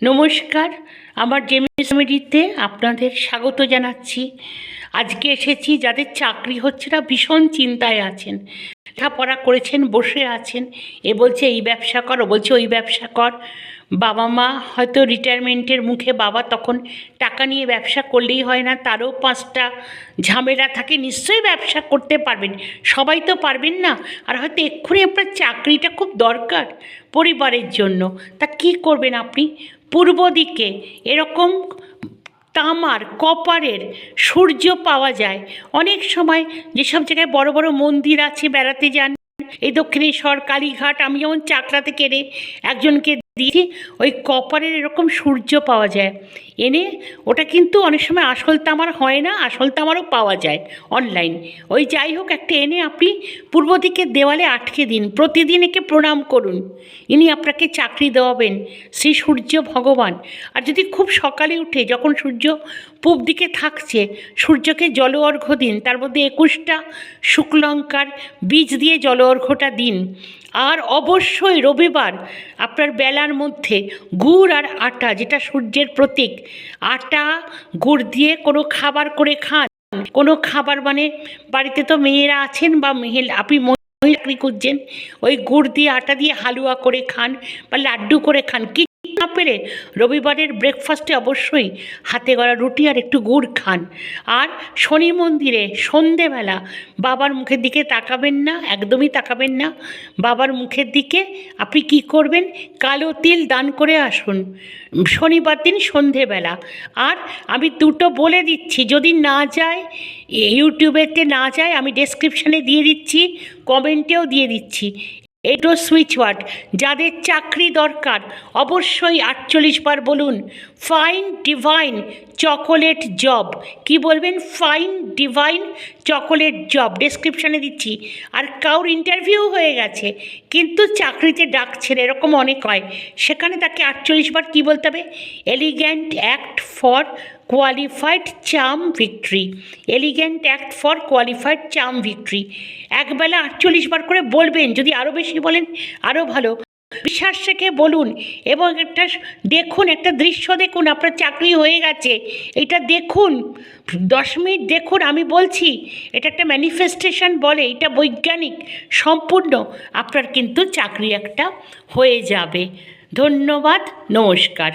নমস্কার, আমার জেমিস কমেডিতে আপনাদের স্বাগত জানাচ্ছি। আজকে এসেছি যাদের চাকরি হচ্ছে না, ভীষণ চিন্তায় আছেন, লেখাপড়া করেছেন, বসে আছেন, এ বলছে এই ব্যবসা কর, ও বলছে ওই ব্যবসা কর। বাবা মা হয়তো রিটায়ারমেন্টের মুখে, বাবা তখন টাকা নিয়ে ব্যবসা করলেই হয় না, তারও 5টা ঝামেলা থাকে। নিশ্চয়ই ব্যবসা করতে পারবেন, সবাই তো পারবেন না। আর হয়তো এক্ষুনি আপনার চাকরিটা খুব দরকার পরিবারের জন্য, তা কী করবেন আপনি? পূর্ব দিকে এরকম তামার কপারের সূর্য পাওয়া যায় অনেক সময়। যেসব জায়গায় বড় বড় মন্দির আছে, বেড়াতে যান, এই দক্ষিণেশ্বর, কালীঘাট, আমি যেমন চাকরাতে কেড়ে একজনকে দিয়েছি, ওই কপারের এরকম সূর্য পাওয়া যায়। এনে ওটা কিন্তু অনেক সময় আসল তামার হয় না, আসল তামারও পাওয়া যায় অনলাইন। ওই যাই হোক, একটা এনে আপনি পূর্ব দিকের দেওয়ালে আটকে দিন, প্রতিদিন একে প্রণাম করুন, ইনি আপনাকে চাকরি দেওয়াবেন, শ্রী সূর্য ভগবান। আর যদি খুব সকালে উঠে, যখন সূর্য পূব দিকে থাকছে, সূর্যকে জল অর্ঘ্য দিন, তার মধ্যে 21টা শুকলঙ্কার বীজ দিয়ে জল অর্ঘ্যটা দিন। আর অবশ্যই রবিবার আপনার বেলার মধ্যে গুড় আর আটা, যেটা সূর্যের প্রতীক, আটা গুড় দিয়ে কোনো খাবার করে খান। কোনো খাবার মানে বাড়িতে তো মেয়েরা আছেন, বা আপনি চাকরি করছেন, ওই গুড় দিয়ে আটা দিয়ে হালুয়া করে খান বা লাড্ডু করে খান। কি না পেরে রবিবারের ব্রেকফাস্টে অবশ্যই হাতে গড়া রুটি আর একটু গুড় খান। আর শনি মন্দিরে সন্ধেবেলা বাবার মুখের দিকে তাকাবেন না, একদমই তাকাবেন না। বাবার মুখের দিকে আপনি কি করবেন? কালো তিল দান করে আসুন শনিবার দিন সন্ধেবেলা। আর আমি দুটো বলে দিচ্ছি, যদি না যায়, ইউটিউবেতে না যায়, আমি ডেসক্রিপশানে দিয়ে দিচ্ছি, কমেন্টেও দিয়ে দিচ্ছি। এটো সুইচ ওয়ার্ড, যাদের চাকরি দরকার অবশ্যই 48 বার বলুন, ফাইন ডিভাইন চকোলেট জব। কি বলবেন? ফাইন ডিভাইন চকোলেট জব, ডেসক্রিপশানে দিচ্ছি। আর কারোর ইন্টারভিউ হয়ে গেছে কিন্তু চাকরিতে ডাকছেন, এরকম অনেক হয়, সেখানে তাকে 48 বার কী বলতে হবে? Elegant act for qualified charm victory, elegant act for qualified charm victory. একবেলা 48 বার করে বলবেন, যদি আরও বেশি বলেন আরও ভালো। বিশ্বাস রেখে বলুন, এবং একটা দেখুন, একটা দৃশ্য দেখুন, আপনার চাকরি হয়ে গেছে, এটা দেখুন, 10 মিনিট দেখুন। আমি বলছি, এটা একটা ম্যানিফেস্টেশন বলে, এটা বৈজ্ঞানিক সম্পূর্ণ। আপনার কিন্তু চাকরি একটা হয়ে যাবে। ধন্যবাদ, নমস্কার।